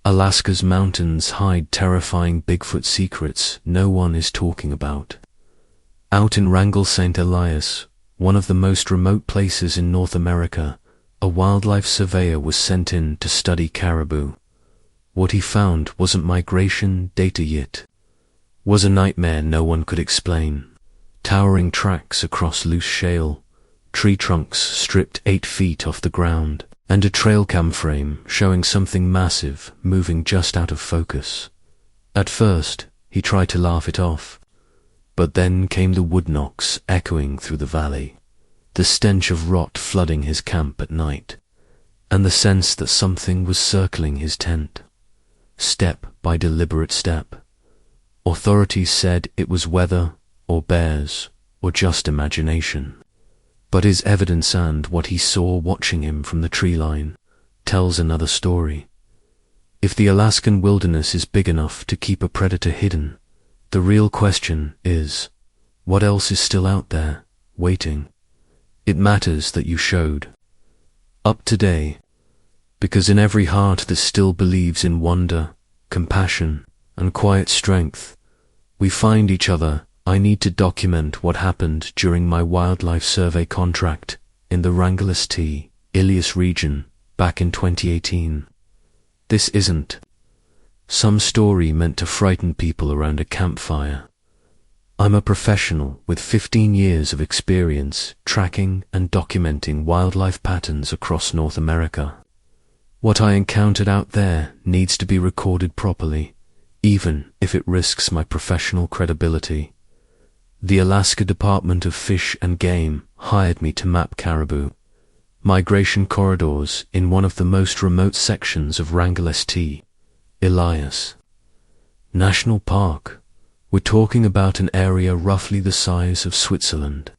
Alaska's mountains hide terrifying Bigfoot secrets no one is talking about. Out in Wrangell St. Elias, one of the most remote places in North America, a wildlife surveyor was sent in to study caribou. What he found wasn't migration data yet. Was a nightmare no one could explain. Towering tracks across loose shale, tree trunks stripped 8 feet off the ground, and a trail cam frame showing something massive moving just out of focus. At first, he tried to laugh it off, but then came the wood knocks echoing through the valley, the stench of rot flooding his camp at night, and the sense that something was circling his tent. Step by deliberate step. Authorities said it was weather, or bears, or just imagination. But his evidence and what he saw watching him from the tree line tells another story. If the Alaskan wilderness is big enough to keep a predator hidden, the real question is, what else is still out there, waiting? It matters that you showed up today, because in every heart that still believes in wonder, compassion, and quiet strength, we find each other. I need to document what happened during my wildlife survey contract in the Wrangell St. Elias region back in 2018. This isn't some story meant to frighten people around a campfire. I'm a professional with 15 years of experience tracking and documenting wildlife patterns across North America. What I encountered out there needs to be recorded properly, even if it risks my professional credibility. The Alaska Department of Fish and Game hired me to map caribou migration corridors in one of the most remote sections of Wrangell St. Elias National Park. We're talking about an area roughly the size of Switzerland,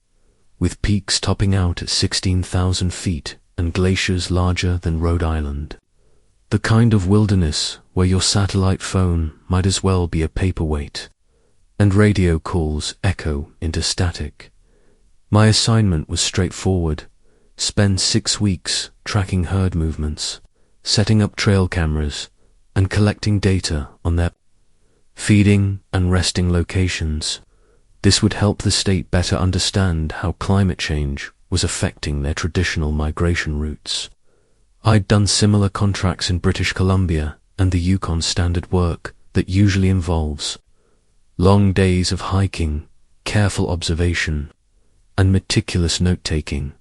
with peaks topping out at 16,000 feet and glaciers larger than Rhode Island. The kind of wilderness where your satellite phone might as well be a paperweight, and radio calls echo into static. My assignment was straightforward. Spend 6 weeks tracking herd movements, setting up trail cameras, and collecting data on their feeding and resting locations. This would help the state better understand how climate change was affecting their traditional migration routes. I'd done similar contracts in British Columbia and the Yukon standard work that usually involves long days of hiking, careful observation, and meticulous note-taking.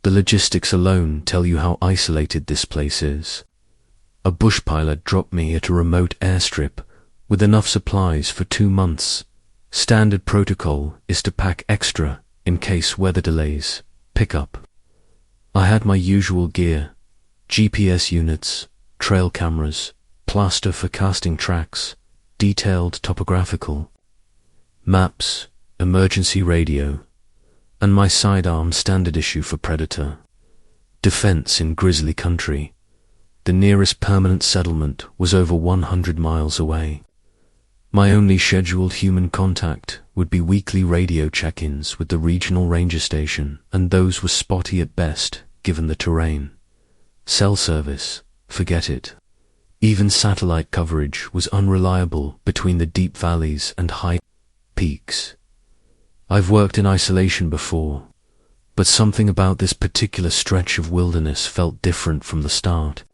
The logistics alone tell you how isolated this place is. A bush pilot dropped me at a remote airstrip with enough supplies for 2 months. Standard protocol is to pack extra in case weather delays pick up. I had my usual gear, GPS units, trail cameras, plaster for casting tracks, detailed topographical maps, emergency radio, and my sidearm standard issue for predator. Defense in grizzly country. The nearest permanent settlement was over 100 miles away. My only scheduled human contact would be weekly radio check-ins with the regional ranger station, and those were spotty at best, given the terrain. Cell service, forget it. Even satellite coverage was unreliable between the deep valleys and high peaks. I've worked in isolation before, but something about this particular stretch of wilderness felt different from the start.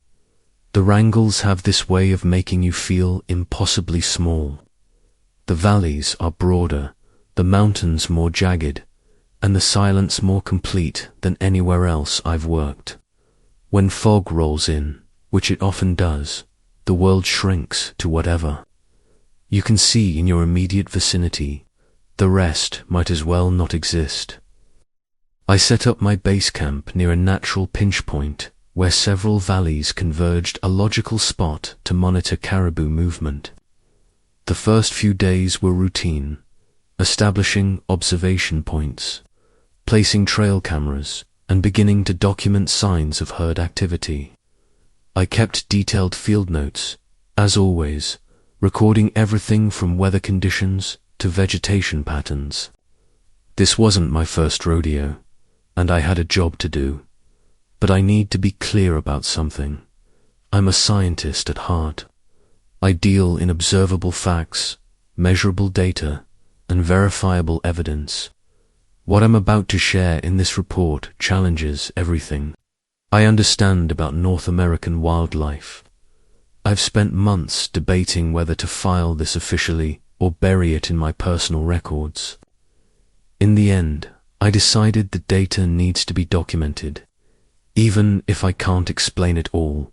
The Wrangells have this way of making you feel impossibly small. The valleys are broader, the mountains more jagged, and the silence more complete than anywhere else I've worked. When fog rolls in, which it often does, the world shrinks to whatever you can see in your immediate vicinity. The rest might as well not exist. I set up my base camp near a natural pinch point where several valleys converged, a logical spot to monitor caribou movement. The first few days were routine, establishing observation points, placing trail cameras, and beginning to document signs of herd activity. I kept detailed field notes, as always, recording everything from weather conditions to vegetation patterns. This wasn't my first rodeo, and I had a job to do. But I need to be clear about something. I'm a scientist at heart. I deal in observable facts, measurable data, and verifiable evidence. What I'm about to share in this report challenges everything I understand about North American wildlife. I've spent months debating whether to file this officially or bury it in my personal records. In the end, I decided the data needs to be documented. Even if I can't explain it all,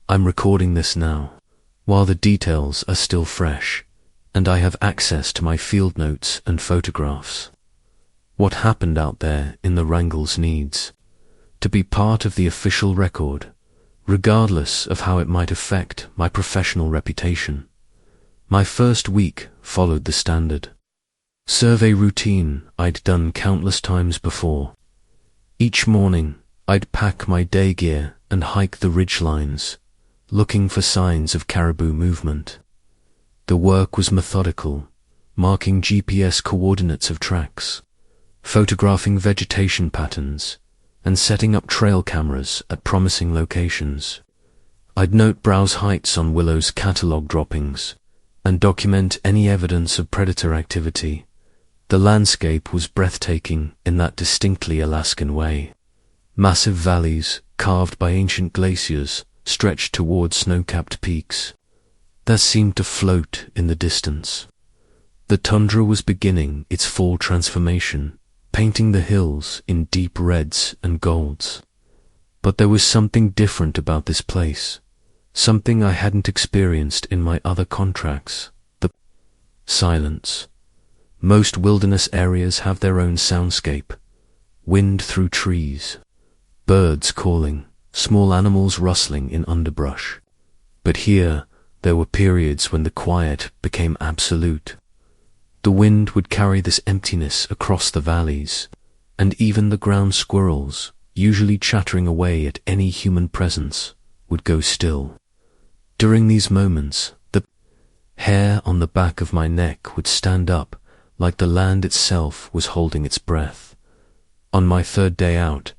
I'm recording this now, while the details are still fresh, and I have access to my field notes and photographs. What happened out there in the Wrangles needs to be part of the official record, regardless of how it might affect my professional reputation. My first week followed the standard survey routine I'd done countless times before. Each morning, I'd pack my day gear and hike the ridgelines, looking for signs of caribou movement. The work was methodical, marking GPS coordinates of tracks, photographing vegetation patterns, and setting up trail cameras at promising locations. I'd note browse heights on Willow's catalog droppings and document any evidence of predator activity. The landscape was breathtaking in that distinctly Alaskan way. Massive valleys, carved by ancient glaciers, stretched toward snow-capped peaks that seemed to float in the distance. The tundra was beginning its fall transformation, painting the hills in deep reds and golds. But there was something different about this place, something I hadn't experienced in my other contracts: the silence. Most wilderness areas have their own soundscape: wind through trees, birds calling, small animals rustling in underbrush. But here, there were periods when the quiet became absolute. The wind would carry this emptiness across the valleys, and even the ground squirrels, usually chattering away at any human presence, would go still. During these moments, the hair on the back of my neck would stand up like the land itself was holding its breath. On my third day out,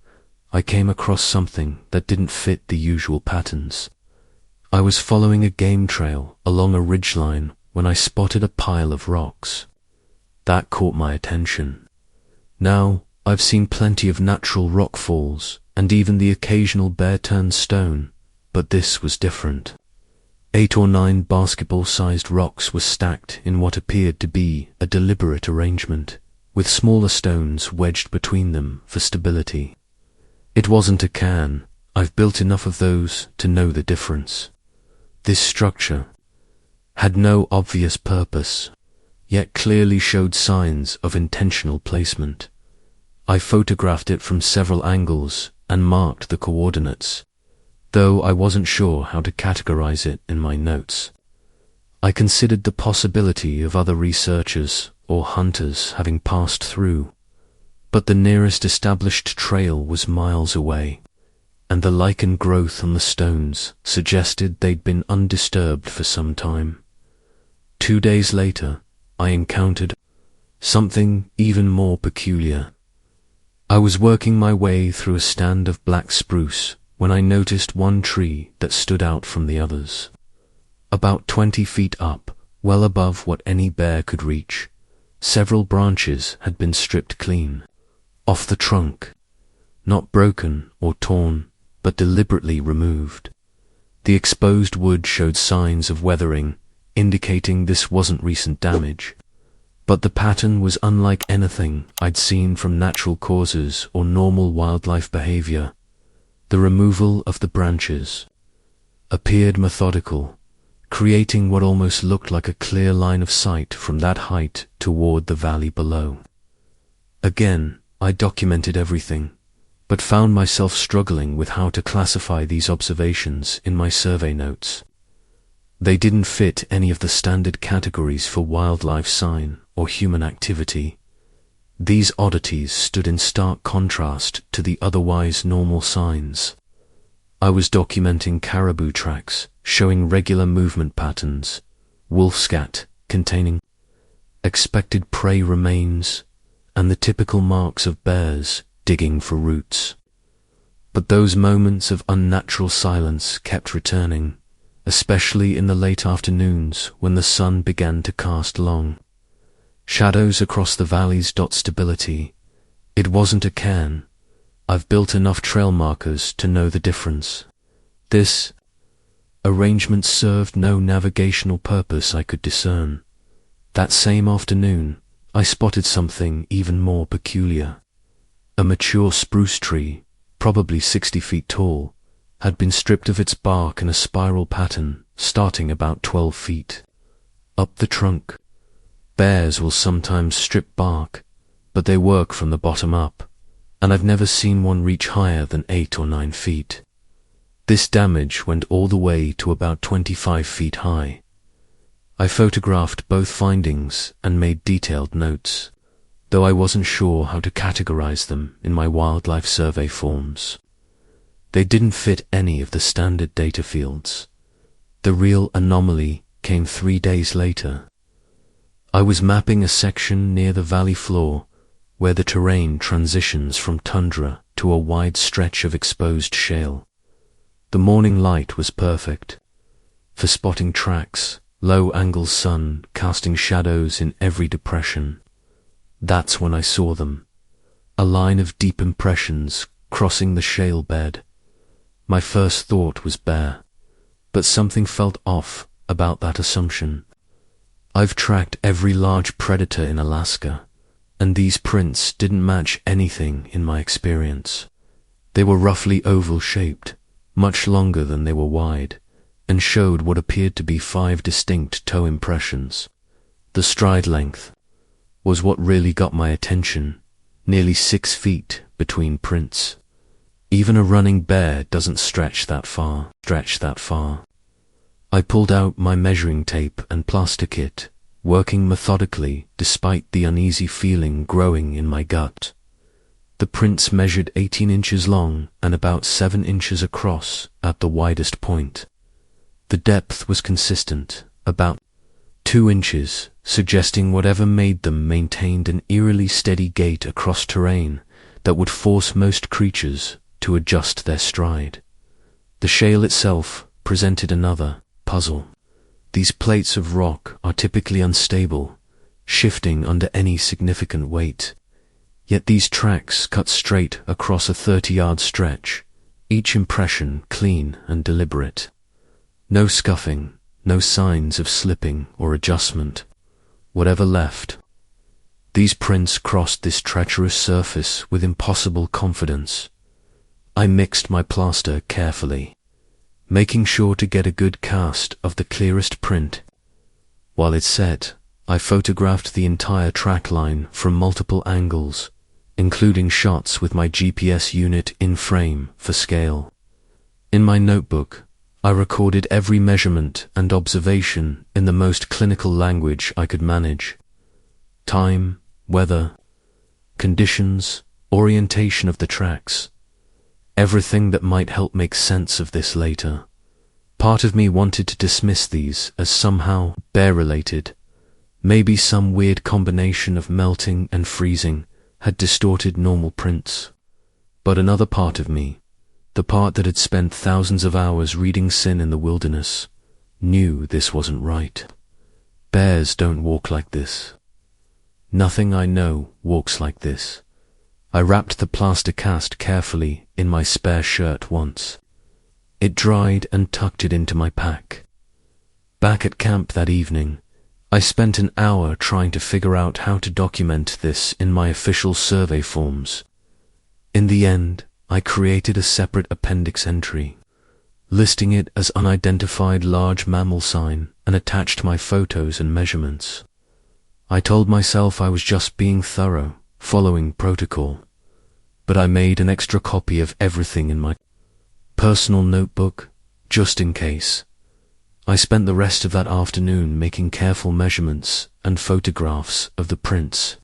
I came across something that didn't fit the usual patterns. I was following a game trail along a ridgeline when I spotted a pile of rocks. That caught my attention. Now, I've seen plenty of natural rock falls and even the occasional bare-turned stone, but this was different. 8 or 9 basketball-sized rocks were stacked in what appeared to be a deliberate arrangement, with smaller stones wedged between them for stability. It wasn't a cairn. I've built enough of those to know the difference. This structure had no obvious purpose, yet clearly showed signs of intentional placement. I photographed it from several angles and marked the coordinates, though I wasn't sure how to categorize it in my notes. I considered the possibility of other researchers or hunters having passed through, but the nearest established trail was miles away, and the lichen growth on the stones suggested they'd been undisturbed for some time. 2 days later, I encountered something even more peculiar. I was working my way through a stand of black spruce when I noticed one tree that stood out from the others. About 20 feet up, well above what any bear could reach, several branches had been stripped clean off the trunk, not broken or torn, but deliberately removed. The exposed wood showed signs of weathering, indicating this wasn't recent damage, but the pattern was unlike anything I'd seen from natural causes or normal wildlife behavior. The removal of the branches appeared methodical, creating what almost looked like a clear line of sight from that height toward the valley below. Again, I documented everything, but found myself struggling with how to classify these observations in my survey notes. They didn't fit any of the standard categories for wildlife sign or human activity. These oddities stood in stark contrast to the otherwise normal signs. I was documenting caribou tracks showing regular movement patterns, wolf scat containing expected prey remains, and the typical marks of bears digging for roots. But those moments of unnatural silence kept returning, especially in the late afternoons when the sun began to cast long shadows across the valleys. Stability. It wasn't a cairn. I've built enough trail markers to know the difference. This arrangement served no navigational purpose I could discern. That same afternoon, I spotted something even more peculiar. A mature spruce tree, probably 60 feet tall, had been stripped of its bark in a spiral pattern starting about 12 feet up the trunk. Bears will sometimes strip bark, but they work from the bottom up, and I've never seen one reach higher than 8 or 9 feet. This damage went all the way to about 25 feet high. I photographed both findings and made detailed notes, though I wasn't sure how to categorize them in my wildlife survey forms. They didn't fit any of the standard data fields. The real anomaly came 3 days later. I was mapping a section near the valley floor where the terrain transitions from tundra to a wide stretch of exposed shale. The morning light was perfect for spotting tracks, low-angle sun casting shadows in every depression. That's when I saw them, a line of deep impressions crossing the shale bed. My first thought was bear, but something felt off about that assumption. I've tracked every large predator in Alaska, and these prints didn't match anything in my experience. They were roughly oval-shaped, much longer than they were wide, and showed what appeared to be 5 distinct toe impressions. The stride length was what really got my attention, nearly 6 feet between prints. Even a running bear doesn't stretch that far. I pulled out my measuring tape and plaster kit, working methodically despite the uneasy feeling growing in my gut. The prints measured 18 inches long and about 7 inches across at the widest point. The depth was consistent, about 2 inches, suggesting whatever made them maintained an eerily steady gait across terrain that would force most creatures to adjust their stride. The shale itself presented another puzzle. These plates of rock are typically unstable, shifting under any significant weight. Yet these tracks cut straight across a 30-yard stretch, each impression clean and deliberate. No scuffing, no signs of slipping or adjustment. Whatever left. These prints crossed this treacherous surface with impossible confidence. I mixed my plaster carefully, making sure to get a good cast of the clearest print. While it set, I photographed the entire track line from multiple angles, including shots with my GPS unit in frame for scale. In my notebook, I recorded every measurement and observation in the most clinical language I could manage. Time, weather, conditions, orientation of the tracks. Everything that might help make sense of this later. Part of me wanted to dismiss these as somehow bear-related. Maybe some weird combination of melting and freezing had distorted normal prints. But another part of me, the part that had spent thousands of hours reading Sin in the Wilderness, knew this wasn't right. Bears don't walk like this. Nothing I know walks like this. I wrapped the plaster cast carefully in my spare shirt once. It dried and tucked it into my pack. Back at camp that evening, I spent an hour trying to figure out how to document this in my official survey forms. In the end, I created a separate appendix entry, listing it as unidentified large mammal sign, and attached my photos and measurements. I told myself I was just being thorough, following protocol, but I made an extra copy of everything in my personal notebook, just in case. I spent the rest of that afternoon making careful measurements and photographs of the prints.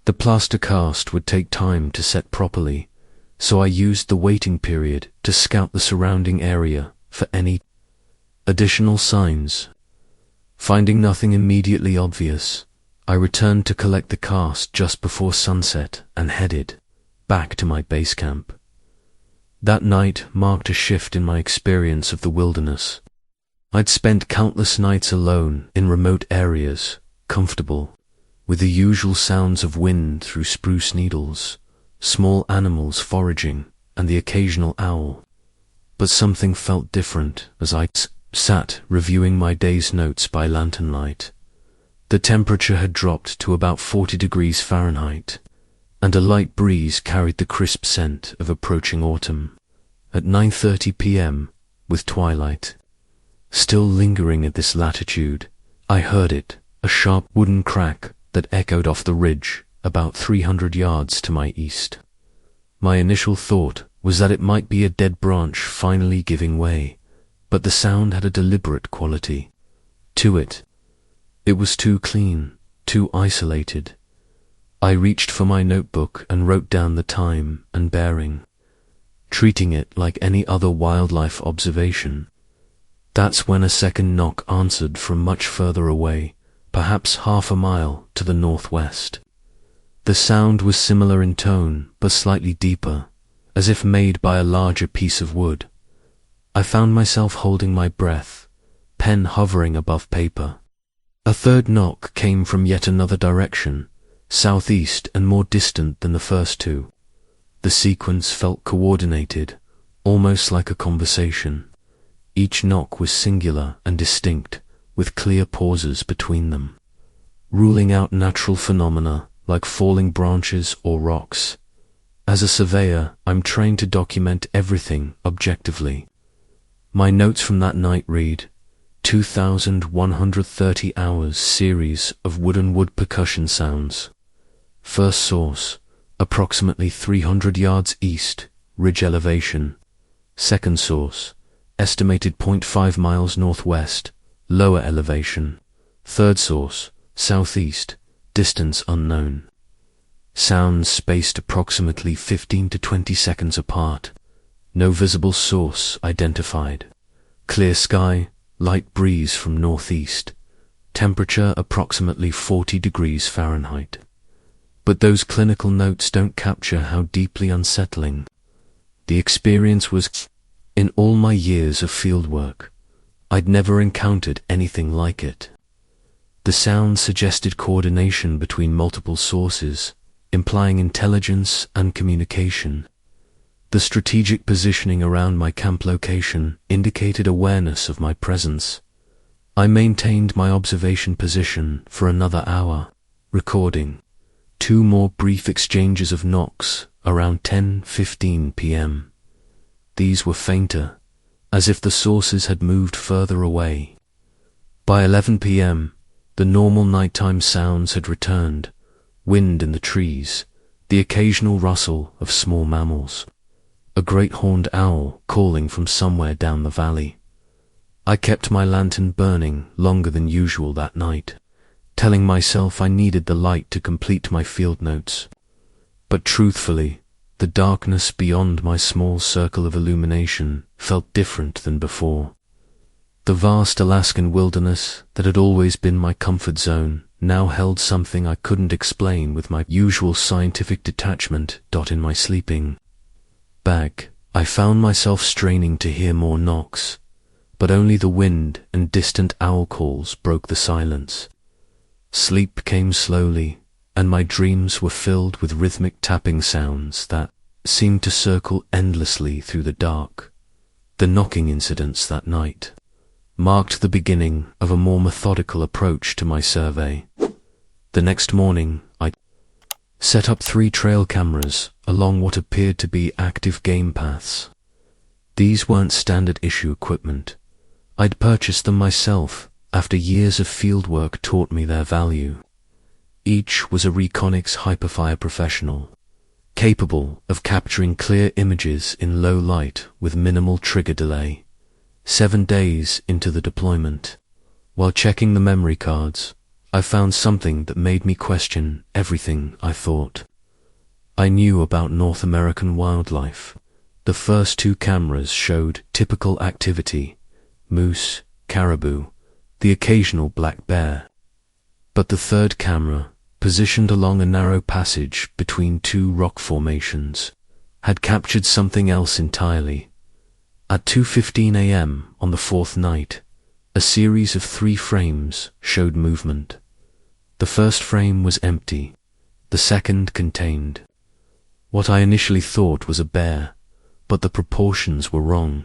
The plaster cast would take time to set properly, so I used the waiting period to scout the surrounding area for any additional signs. Finding nothing immediately obvious, I returned to collect the cast just before sunset and headed back to my base camp. That night marked a shift in my experience of the wilderness. I'd spent countless nights alone in remote areas, comfortable, with the usual sounds of wind through spruce needles, small animals foraging, and the occasional owl. But something felt different as I sat reviewing my day's notes by lantern light. The temperature had dropped to about 40 degrees Fahrenheit, and a light breeze carried the crisp scent of approaching autumn. At 9:30 p.m., with twilight still lingering at this latitude, I heard it, a sharp wooden crack that echoed off the ridge about 300 yards to my east. My initial thought was that it might be a dead branch finally giving way, but the sound had a deliberate quality to it. It was too clean, too isolated. I reached for my notebook and wrote down the time and bearing, treating it like any other wildlife observation. That's when a second knock answered from much further away, perhaps half a mile to the northwest. The sound was similar in tone, but slightly deeper, as if made by a larger piece of wood. I found myself holding my breath, pen hovering above paper. A third knock came from yet another direction, southeast and more distant than the first two. The sequence felt coordinated, almost like a conversation. Each knock was singular and distinct, with clear pauses between them, ruling out natural phenomena like falling branches or rocks. As a surveyor, I'm trained to document everything objectively. My notes from that night read, 2,130 hours series of wood percussion sounds. First source, approximately 300 yards east, ridge elevation. Second source, estimated 0.5 miles northwest, lower elevation. Third source, southeast, distance unknown. Sounds spaced approximately 15 to 20 seconds apart. No visible source identified. Clear sky, light breeze from northeast. Temperature approximately 40 degrees Fahrenheit. But those clinical notes don't capture how deeply unsettling the experience was. In all my years of fieldwork, I'd never encountered anything like it. The sound suggested coordination between multiple sources, implying intelligence and communication. The strategic positioning around my camp location indicated awareness of my presence. I maintained my observation position for another hour, recording 2 more brief exchanges of knocks around 10:15 p.m. These were fainter, as if the sources had moved further away. By 11 p.m., the normal nighttime sounds had returned, wind in the trees, the occasional rustle of small mammals, a great horned owl calling from somewhere down the valley. I kept my lantern burning longer than usual that night, telling myself I needed the light to complete my field notes. But truthfully, the darkness beyond my small circle of illumination felt different than before. The vast Alaskan wilderness that had always been my comfort zone now held something I couldn't explain with my usual scientific detachment. In my sleeping bag, I found myself straining to hear more knocks, but only the wind and distant owl calls broke the silence. Sleep came slowly, and my dreams were filled with rhythmic tapping sounds that seemed to circle endlessly through the dark. The knocking incidents that night marked the beginning of a more methodical approach to my survey. The next morning, I set up 3 trail cameras along what appeared to be active game paths. These weren't standard issue equipment. I'd purchased them myself after years of fieldwork taught me their value. Each was a Reconyx Hyperfire Professional, capable of capturing clear images in low light with minimal trigger delay. 7 days into the deployment, while checking the memory cards, I found something that made me question everything I thought I knew about North American wildlife. The first 2 cameras showed typical activity: moose, caribou, the occasional black bear. But the third camera, positioned along a narrow passage between 2 rock formations, had captured something else entirely. At 2:15 a.m. on the 4th night, A series of 3 frames showed movement. The first frame was empty, the second contained what I initially thought was a bear, but the proportions were wrong.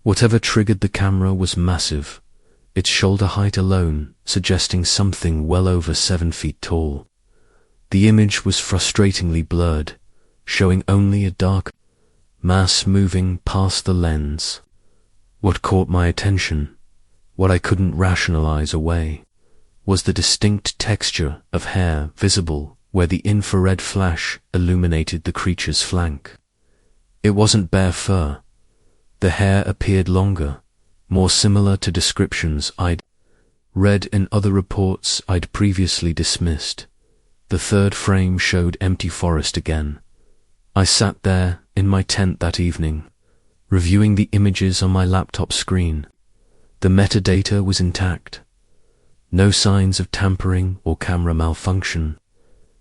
Whatever triggered the camera was massive, its shoulder height alone suggesting something well over 7 feet tall. The image was frustratingly blurred, showing only a dark mass moving past the lens. What caught my attention, what I couldn't rationalize away, was the distinct texture of hair visible where the infrared flash illuminated the creature's flank. It wasn't bare fur. The hair appeared longer, more similar to descriptions I'd read in other reports I'd previously dismissed. The third frame showed empty forest again. I sat there in my tent that evening, reviewing the images on my laptop screen. The metadata was intact. No signs of tampering or camera malfunction.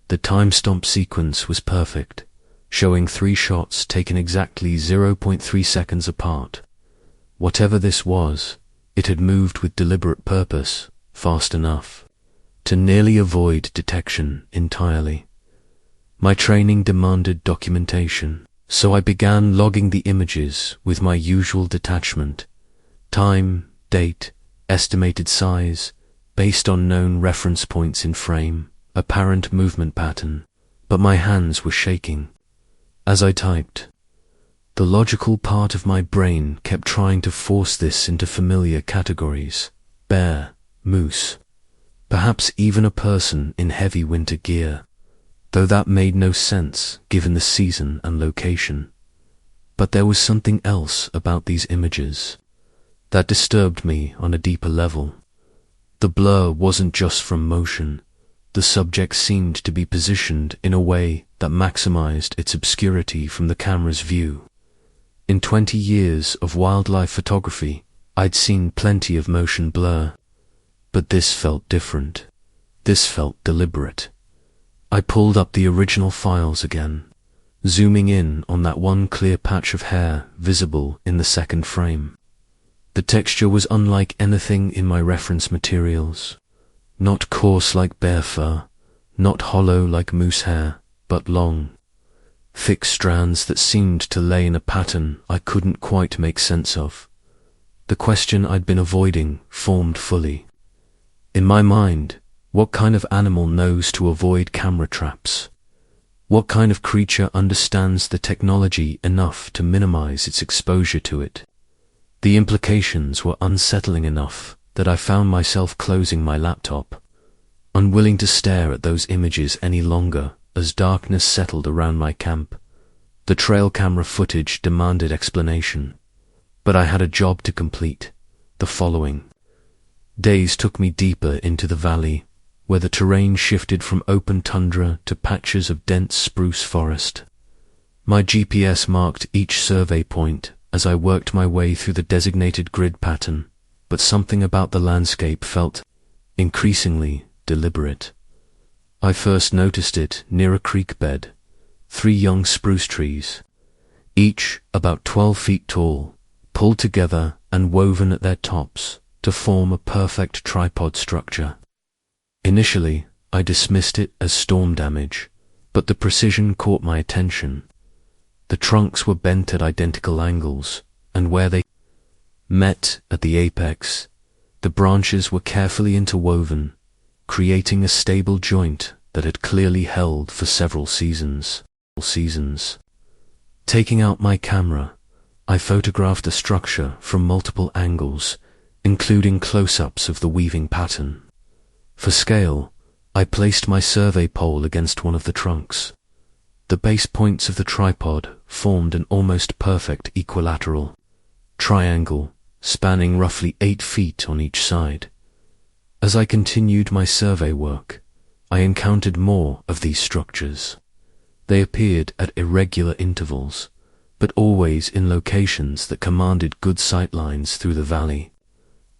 The timestamp sequence was perfect, showing 3 shots taken exactly 0.3 seconds apart. Whatever this was, it had moved with deliberate purpose, fast enough to nearly avoid detection entirely. My training demanded documentation, so I began logging the images with my usual detachment: time, date, estimated size, based on known reference points in frame, apparent movement pattern, but my hands were shaking as I typed. The logical part of my brain kept trying to force this into familiar categories: bear, moose, perhaps even a person in heavy winter gear, though that made no sense given the season and location. But there was something else about these images that disturbed me on a deeper level. The blur wasn't just from motion. The subject seemed to be positioned in a way that maximized its obscurity from the camera's view. In 20 years of wildlife photography, I'd seen plenty of motion blur, but this felt different. This felt deliberate. I pulled up the original files again, zooming in on that one clear patch of hair visible in the second frame. The texture was unlike anything in my reference materials. Not coarse like bear fur, not hollow like moose hair, but long, thick strands that seemed to lay in a pattern I couldn't quite make sense of. The question I'd been avoiding formed fully. In my mind, what kind of animal knows to avoid camera traps? What kind of creature understands the technology enough to minimize its exposure to it? The implications were unsettling enough that I found myself closing my laptop, unwilling to stare at those images any longer as darkness settled around my camp. The trail camera footage demanded explanation, but I had a job to complete: the following. Days took me deeper into the valley, where the terrain shifted from open tundra to patches of dense spruce forest. My GPS marked each survey point as I worked my way through the designated grid pattern, but something about the landscape felt increasingly deliberate. I first noticed it near a creek bed: 3 young spruce trees, each about 12 feet tall, pulled together and woven at their tops to form a perfect tripod structure. Initially, I dismissed it as storm damage, but the precision caught my attention. The trunks were bent at identical angles, and where they met at the apex, the branches were carefully interwoven, creating a stable joint that had clearly held for several seasons. Taking out my camera, I photographed the structure from multiple angles, including close-ups of the weaving pattern. For scale, I placed my survey pole against one of the trunks. The base points of the tripod formed an almost perfect equilateral triangle, spanning roughly 8 feet on each side. As I continued my survey work, I encountered more of these structures. They appeared at irregular intervals, but always in locations that commanded good sight lines through the valley.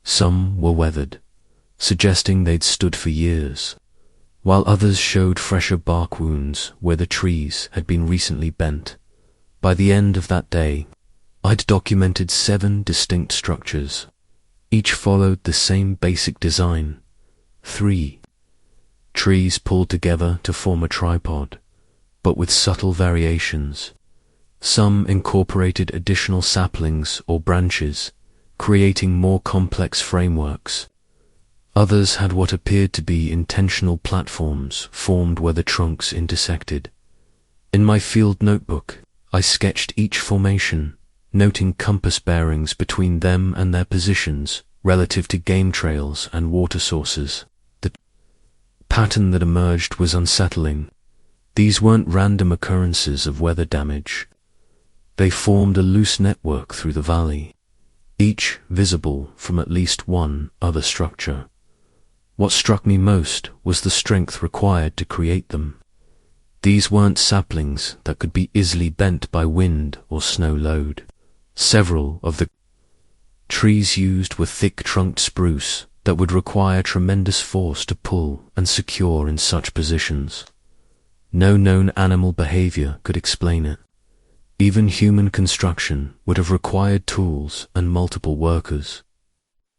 Some were weathered, suggesting they'd stood for years, while others showed fresher bark wounds where the trees had been recently bent. By the end of that day, I'd documented 7 distinct structures, Each followed the same basic design. 3 trees pulled together to form a tripod, but with subtle variations. Some incorporated additional saplings or branches, creating more complex frameworks. Others had what appeared to be intentional platforms formed where the trunks intersected. In my field notebook, I sketched each formation, noting compass bearings between them and their positions relative to game trails and water sources. The pattern that emerged was unsettling. These weren't random occurrences of weather damage. They formed a loose network through the valley, each visible from at least one other structure. What struck me most was the strength required to create them. These weren't saplings that could be easily bent by wind or snow load. Several of the trees used were thick-trunked spruce that would require tremendous force to pull and secure in such positions. No known animal behavior could explain it. Even human construction would have required tools and multiple workers.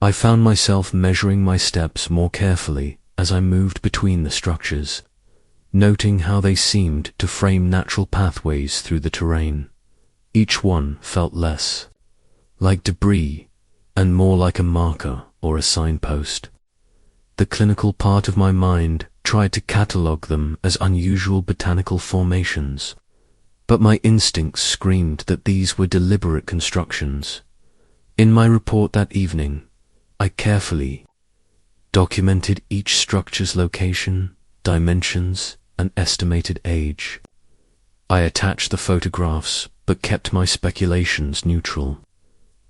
I found myself measuring my steps more carefully as I moved between the structures, noting how they seemed to frame natural pathways through the terrain. Each one felt less like debris and more like a marker or a signpost. The clinical part of my mind tried to catalogue them as unusual botanical formations, but my instincts screamed that these were deliberate constructions. In my report that evening, I carefully documented each structure's location, dimensions, and estimated age. I attached the photographs but kept my speculations neutral,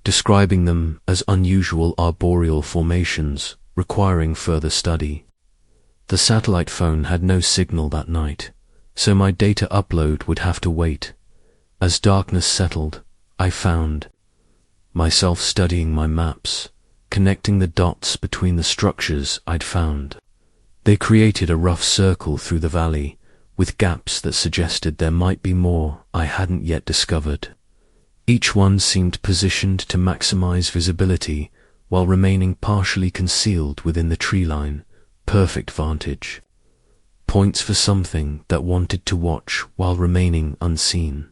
describing them as unusual arboreal formations requiring further study. The satellite phone had no signal that night, so my data upload would have to wait. As darkness settled, I found myself studying my maps, connecting the dots between the structures I'd found. They created a rough circle through the valley, with gaps that suggested there might be more I hadn't yet discovered. Each one seemed positioned to maximize visibility while remaining partially concealed within the tree line. Perfect vantage points for something that wanted to watch while remaining unseen.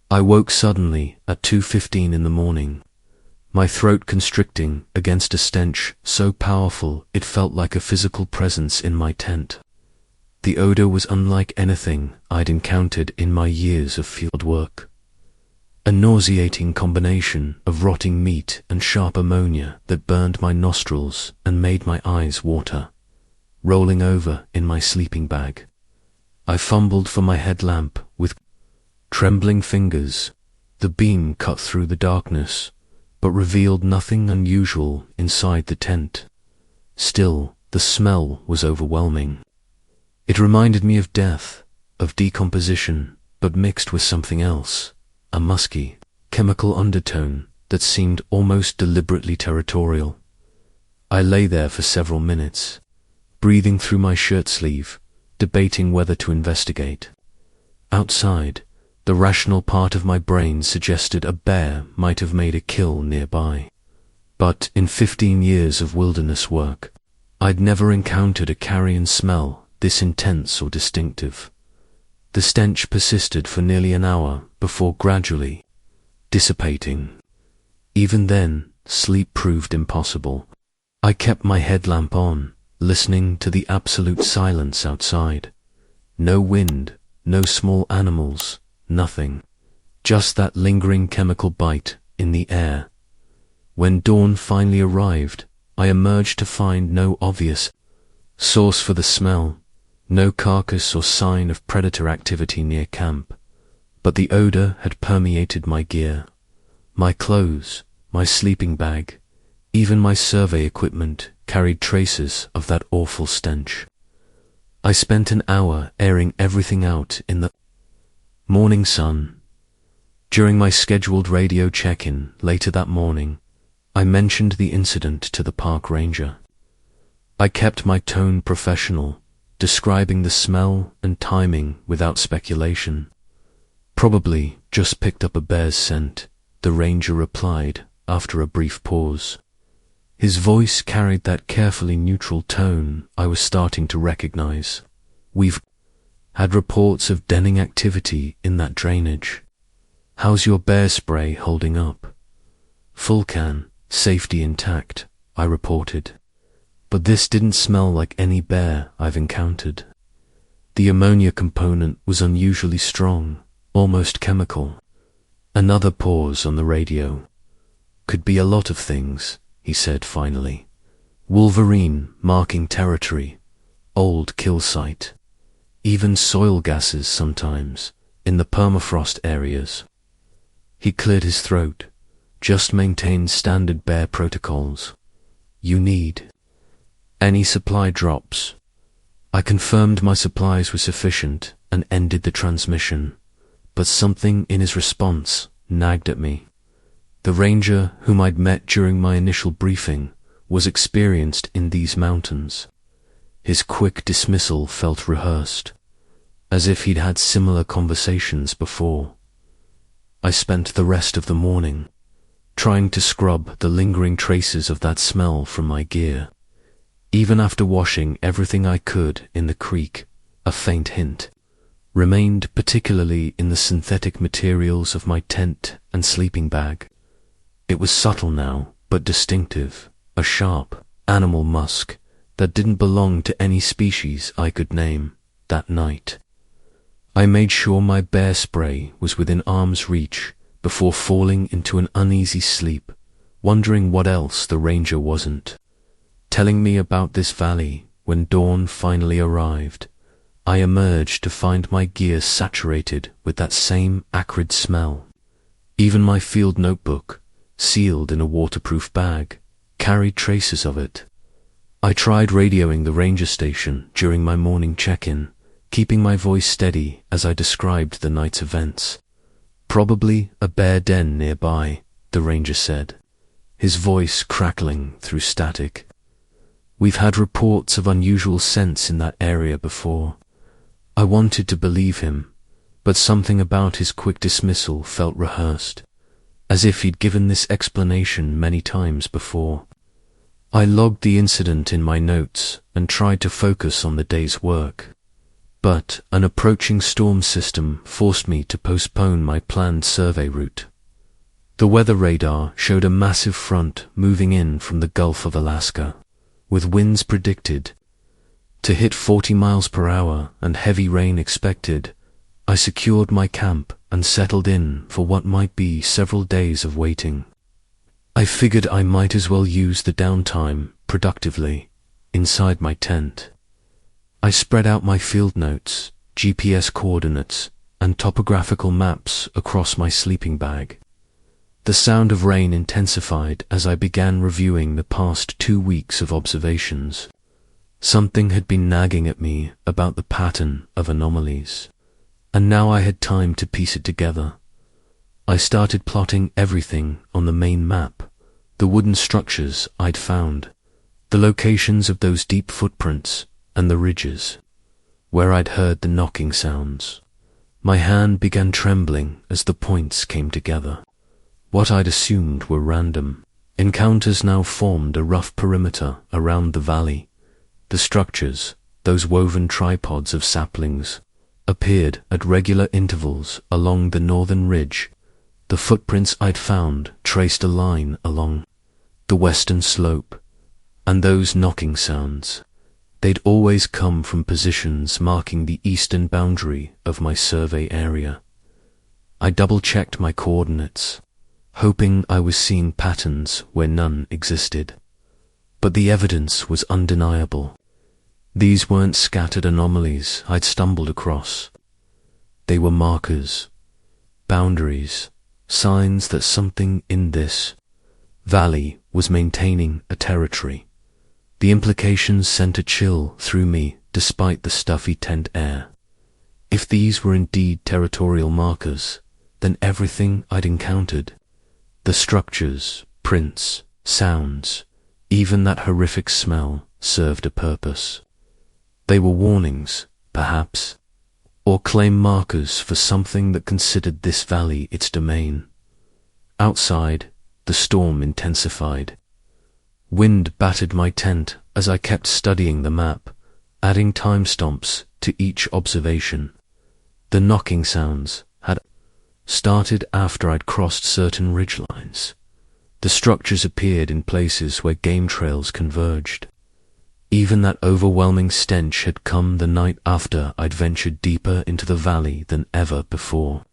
I woke suddenly at 2:15 in the morning, my throat constricting against a stench so powerful it felt like a physical presence in my tent. The odor was unlike anything I'd encountered in my years of field work. A nauseating combination of rotting meat and sharp ammonia that burned my nostrils and made my eyes water. Rolling over in my sleeping bag, I fumbled for my headlamp with trembling fingers. The beam cut through the darkness, but revealed nothing unusual inside the tent. Still, the smell was overwhelming. It reminded me of death, of decomposition, but mixed with something else, a musky, chemical undertone that seemed almost deliberately territorial. I lay there for several minutes, breathing through my shirt sleeve, debating whether to investigate. Outside, the rational part of my brain suggested a bear might have made a kill nearby. But in 15 years of wilderness work, I'd never encountered a carrion smell this intense or distinctive. The stench persisted for nearly an hour before gradually dissipating. Even then, sleep proved impossible. I kept my headlamp on, listening to the absolute silence outside. No wind, no small animals, nothing. Just that lingering chemical bite in the air. When dawn finally arrived, I emerged to find no obvious source for the smell, no carcass or sign of predator activity near camp. But the odor had permeated my gear, my clothes, my sleeping bag, even my survey equipment carried traces of that awful stench. I spent an hour airing everything out in the morning sun. During my scheduled radio check-in later that morning, I mentioned the incident to the park ranger. I kept my tone professional, describing the smell and timing without speculation. "Probably just picked up a bear's scent," the ranger replied after a brief pause. His voice carried that carefully neutral tone I was starting to recognize. "We've had reports of denning activity in that drainage. How's your bear spray holding up?" "Full can, safety intact," I reported. But this didn't smell like any bear I've encountered. The ammonia component was unusually strong, almost chemical. Another pause on the radio. "Could be a lot of things," he said finally. "Wolverine marking territory, old kill site, even soil gases sometimes, in the permafrost areas." He cleared his throat. "Just maintain standard bear protocols. You need any supply drops." I confirmed my supplies were sufficient and ended the transmission, but something in his response nagged at me. The ranger whom I'd met during my initial briefing was experienced in these mountains. His quick dismissal felt rehearsed, as if he'd had similar conversations before. I spent the rest of the morning trying to scrub the lingering traces of that smell from my gear. Even after washing everything I could in the creek, a faint hint remained, particularly in the synthetic materials of my tent and sleeping bag. It was subtle now, but distinctive, a sharp animal musk that didn't belong to any species I could name. That night, I made sure my bear spray was within arm's reach before falling into an uneasy sleep, wondering what else the ranger wasn't telling me about this valley. When dawn finally arrived, I emerged to find my gear saturated with that same acrid smell. Even my field notebook, sealed in a waterproof bag, carried traces of it. I tried radioing the ranger station during my morning check-in, keeping my voice steady as I described the night's events. "Probably a bear den nearby," the ranger said, his voice crackling through static. "We've had reports of unusual scents in that area before." I wanted to believe him, but something about his quick dismissal felt rehearsed, as if he'd given this explanation many times before. I logged the incident in my notes and tried to focus on the day's work. But an approaching storm system forced me to postpone my planned survey route. The weather radar showed a massive front moving in from the Gulf of Alaska, with winds predicted to hit 40 miles per hour and heavy rain expected. I secured my camp and settled in for what might be several days of waiting. I figured I might as well use the downtime productively inside my tent. I spread out my field notes, GPS coordinates, and topographical maps across my sleeping bag. The sound of rain intensified as I began reviewing the past 2 weeks of observations. Something had been nagging at me about the pattern of anomalies, and now I had time to piece it together. I started plotting everything on the main map, the wooden structures I'd found, the locations of those deep footprints, and the ridges where I'd heard the knocking sounds. My hand began trembling as the points came together. What I'd assumed were random encounters now formed a rough perimeter around the valley. The structures, those woven tripods of saplings, appeared at regular intervals along the northern ridge. The footprints I'd found traced a line along the western slope, and those knocking sounds, they'd always come from positions marking the eastern boundary of my survey area. I double-checked my coordinates, hoping I was seeing patterns where none existed. But the evidence was undeniable. These weren't scattered anomalies I'd stumbled across. They were markers, boundaries, signs that something in this valley was maintaining a territory. The implications sent a chill through me despite the stuffy tent air. If these were indeed territorial markers, then everything I'd encountered, the structures, prints, sounds, even that horrific smell, served a purpose. They were warnings, perhaps, or claim markers for something that considered this valley its domain. Outside, the storm intensified. Wind battered my tent as I kept studying the map, adding timestamps to each observation. The knocking sounds had started after I'd crossed certain ridgelines. The structures appeared in places where game trails converged. Even that overwhelming stench had come the night after I'd ventured deeper into the valley than ever before.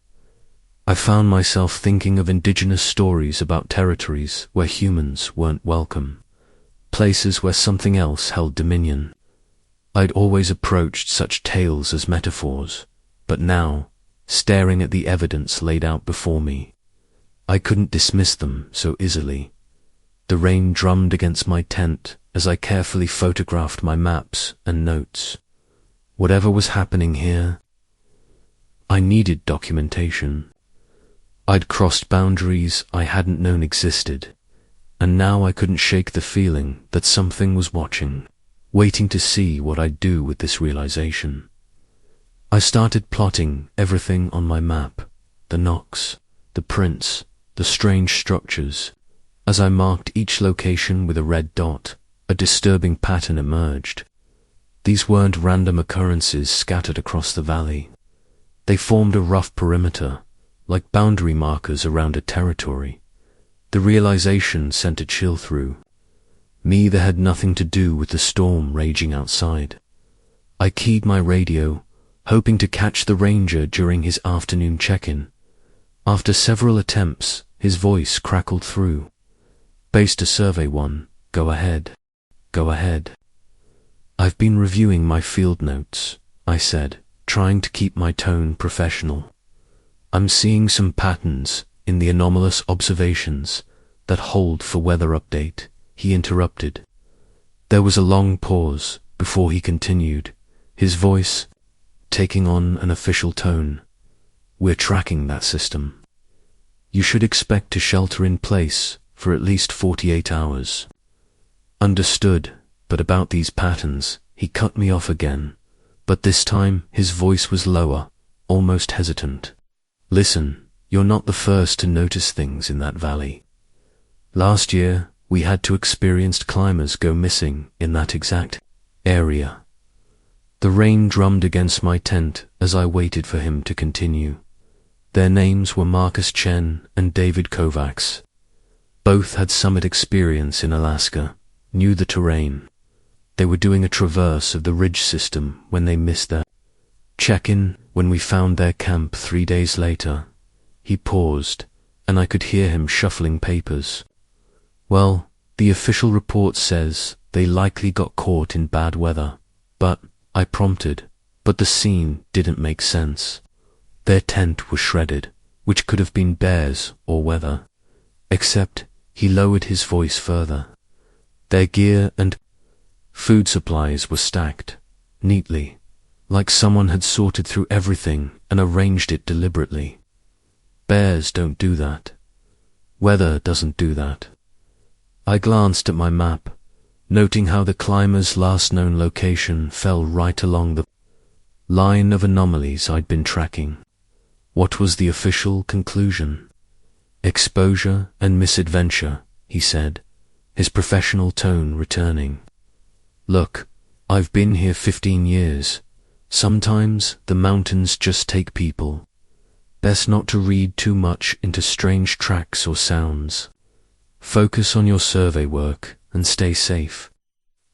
I found myself thinking of indigenous stories about territories where humans weren't welcome, places where something else held dominion. I'd always approached such tales as metaphors, but now, staring at the evidence laid out before me, I couldn't dismiss them so easily. The rain drummed against my tent as I carefully photographed my maps and notes. Whatever was happening here, I needed documentation. I'd crossed boundaries I hadn't known existed, and now I couldn't shake the feeling that something was watching, waiting to see what I'd do with this realization. I started plotting everything on my map, the knocks, the prints, the strange structures. As I marked each location with a red dot, a disturbing pattern emerged. These weren't random occurrences scattered across the valley. They formed a rough perimeter, like boundary markers around a territory. The realization sent a chill through me that had nothing to do with the storm raging outside. I keyed my radio, hoping to catch the ranger during his afternoon check-in. After several attempts, his voice crackled through. "Base to survey 1, go ahead. Go ahead." "I've been reviewing my field notes," I said, trying to keep my tone professional. "I'm seeing some patterns in the anomalous observations that hold for weather update," he interrupted. There was a long pause before he continued, his voice taking on an official tone. "We're tracking that system. You should expect to shelter in place for at least 48 hours. "Understood, but about these patterns," he cut me off again, but this time his voice was lower, almost hesitant. "Listen, you're not the first to notice things in that valley. Last year, we had 2 experienced climbers go missing in that exact area." The rain drummed against my tent as I waited for him to continue. Their names were Marcus Chen and David Kovacs. Both had summit experience in Alaska, knew the terrain. They were doing a traverse of the ridge system when they missed their check-in. When we found their camp 3 days later, he paused, and I could hear him shuffling papers. "Well, the official report says they likely got caught in bad weather, but," I prompted, but the scene didn't make sense. Their tent was shredded, which could have been bears or weather. Except he lowered his voice further. Their gear and food supplies were stacked, neatly, like someone had sorted through everything and arranged it deliberately. Bears don't do that. Weather doesn't do that. I glanced at my map, noting how the climber's last known location fell right along the line of anomalies I'd been tracking. What was the official conclusion? "Exposure and misadventure," he said, his professional tone returning. "Look, I've been here 15 years. Sometimes the mountains just take people. Best not to read too much into strange tracks or sounds. Focus on your survey work and stay safe."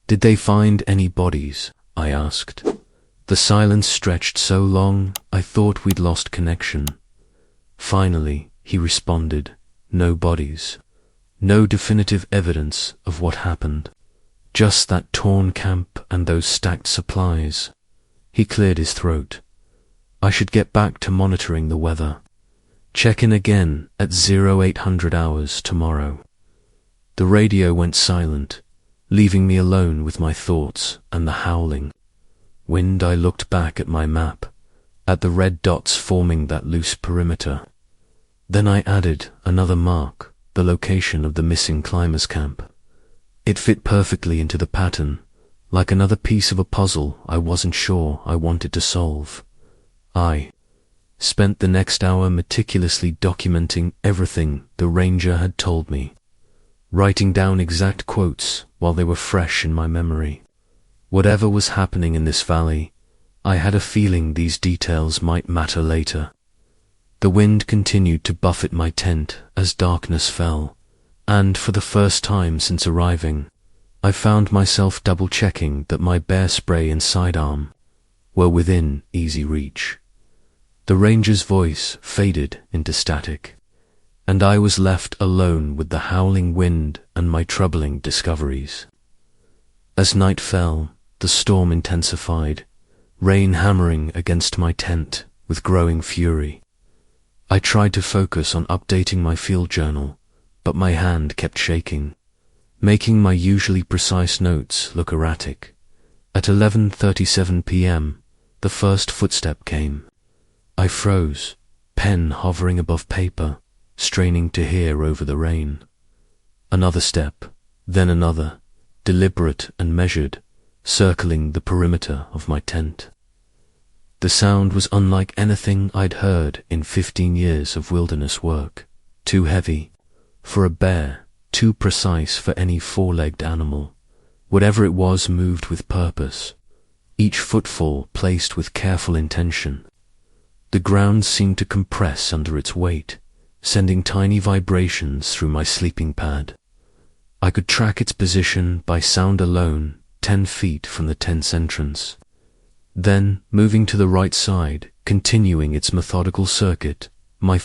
"Did they find any bodies?" I asked. The silence stretched so long I thought we'd lost connection. Finally, he responded, "No bodies. No definitive evidence of what happened. Just that torn camp and those stacked supplies." He cleared his throat. "I should get back to monitoring the weather. Check in again at 0800 hours tomorrow." The radio went silent, leaving me alone with my thoughts and the howling wind. I looked back at my map, at the red dots forming that loose perimeter. Then I added another mark, the location of the missing climbers' camp. It fit perfectly into the pattern, like another piece of a puzzle I wasn't sure I wanted to solve. I spent the next hour meticulously documenting everything the ranger had told me. writing down exact quotes while they were fresh in my memory. Whatever was happening in this valley, I had a feeling these details might matter later. The wind continued to buffet my tent as darkness fell, and for the first time since arriving, I found myself double-checking that my bear spray and sidearm were within easy reach. The ranger's voice faded into static, and I was left alone with the howling wind and my troubling discoveries. As night fell, the storm intensified, rain hammering against my tent with growing fury. I tried to focus on updating my field journal, but my hand kept shaking, making my usually precise notes look erratic. At 11:37 p.m., the first footstep came. I froze, pen hovering above paper, straining to hear over the rain. Another step, then another, deliberate and measured, circling the perimeter of my tent. The sound was unlike anything I'd heard in 15 years of wilderness work. Too heavy for a bear, too precise for any four-legged animal. Whatever it was moved with purpose, each footfall placed with careful intention. The ground seemed to compress under its weight, sending tiny vibrations through my sleeping pad. I could track its position by sound alone, 10 feet from the tent's entrance. Then, moving to the right side, continuing its methodical circuit, my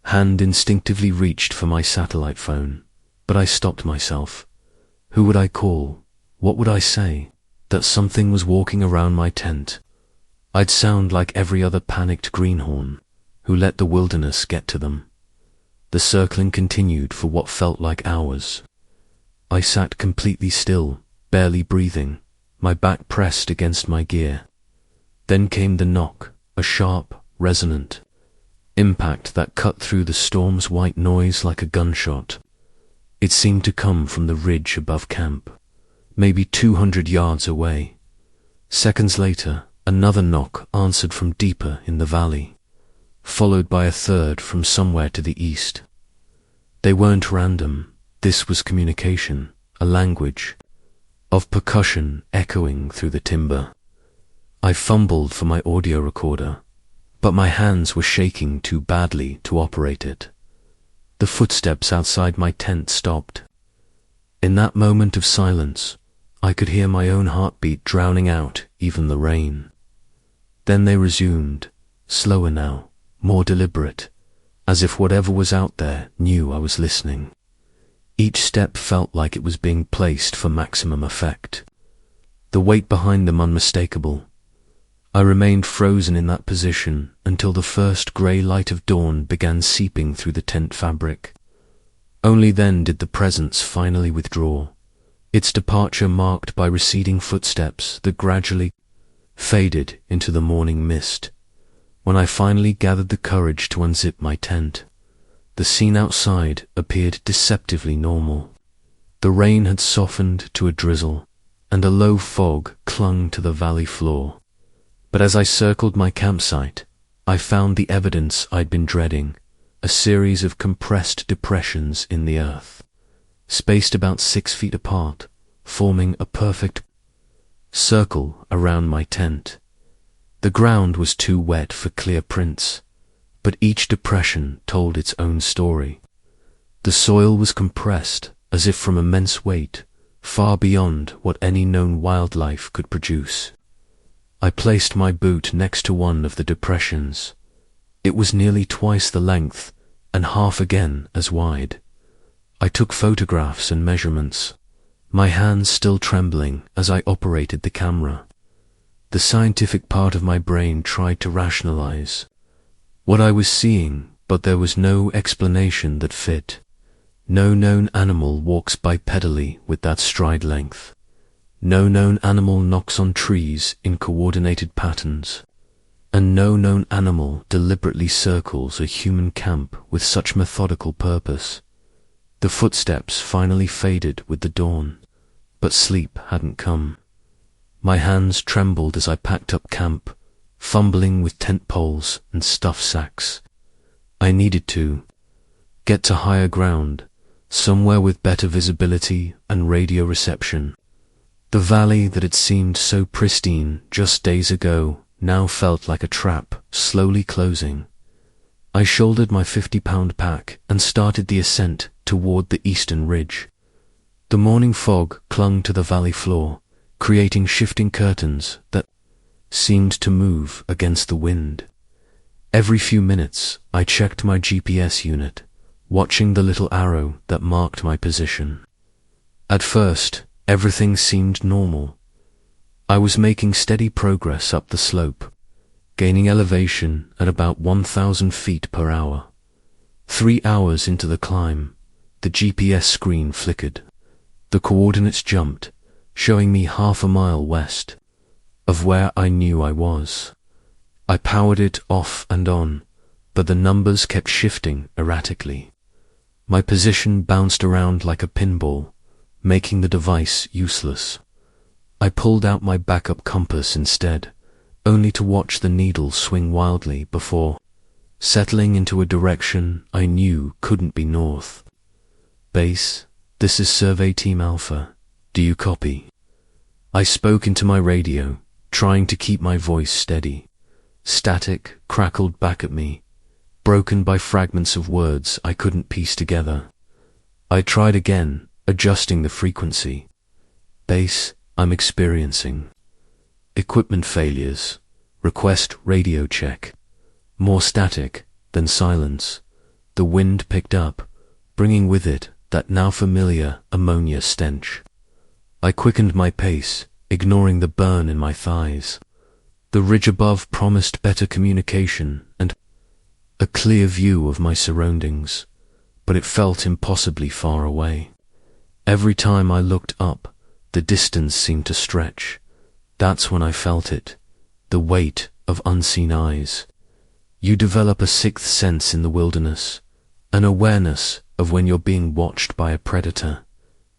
hand instinctively reached for my satellite phone, but I stopped myself. Who would I call? What would I say? That something was walking around my tent. I'd sound like every other panicked greenhorn who let the wilderness get to them. The circling continued for what felt like hours. I sat completely still, barely breathing, my back pressed against my gear. Then came the knock, a sharp, resonant impact that cut through the storm's white noise like a gunshot. It seemed to come from the ridge above camp, maybe 200 yards away. Seconds later, another knock answered from deeper in the valley, followed by a third from somewhere to the east. They weren't random. This was communication, a language of percussion echoing through the timber. I fumbled for my audio recorder, but my hands were shaking too badly to operate it. The footsteps outside my tent stopped. In that moment of silence, I could hear my own heartbeat drowning out even the rain. Then they resumed, slower now, more deliberate, as if whatever was out there knew I was listening. Each step felt like it was being placed for maximum effect, the weight behind them unmistakable. I remained frozen in that position until the first grey light of dawn began seeping through the tent fabric. Only then did the presence finally withdraw, its departure marked by receding footsteps that gradually faded into the morning mist. When I finally gathered the courage to unzip my tent, the scene outside appeared deceptively normal. The rain had softened to a drizzle, and a low fog clung to the valley floor. But as I circled my campsite, I found the evidence I'd been dreading, a series of compressed depressions in the earth, spaced about 6 feet apart, forming a perfect circle around my tent. The ground was too wet for clear prints, but each depression told its own story. The soil was compressed as if from immense weight, far beyond what any known wildlife could produce. I placed my boot next to one of the depressions. It was nearly twice the length and half again as wide. I took photographs and measurements, my hands still trembling as I operated the camera. The scientific part of my brain tried to rationalize what I was seeing, but there was no explanation that fit. No known animal walks bipedally with that stride length. No known animal knocks on trees in coordinated patterns. And no known animal deliberately circles a human camp with such methodical purpose. The footsteps finally faded with the dawn, but sleep hadn't come. My hands trembled as I packed up camp, fumbling with tent poles and stuff sacks. I needed to get to higher ground, somewhere with better visibility and radio reception. The valley that had seemed so pristine just days ago now felt like a trap, slowly closing. I shouldered my 50-pound pack and started the ascent toward the eastern ridge. The morning fog clung to the valley floor, creating shifting curtains that seemed to move against the wind. Every few minutes, I checked my GPS unit, watching the little arrow that marked my position. At first, everything seemed normal. I was making steady progress up the slope, gaining elevation at about 1,000 feet per hour. 3 hours into the climb, the GPS screen flickered. The coordinates jumped, showing me half a mile west of where I knew I was. I powered it off and on, but the numbers kept shifting erratically. My position bounced around like a pinball, making the device useless. I pulled out my backup compass instead, only to watch the needle swing wildly before settling into a direction I knew couldn't be north. Base, this is Survey Team Alpha. Do you copy? I spoke into my radio, trying to keep my voice steady. Static crackled back at me, broken by fragments of words I couldn't piece together. I tried again, adjusting the frequency. Base, I'm experiencing equipment failures. Request radio check. More static than silence. The wind picked up, bringing with it that now familiar ammonia stench. I quickened my pace, ignoring the burn in my thighs. The ridge above promised better communication and a clear view of my surroundings, but it felt impossibly far away. Every time I looked up, the distance seemed to stretch. That's when I felt it, the weight of unseen eyes. You develop a sixth sense in the wilderness, an awareness of when you're being watched by a predator.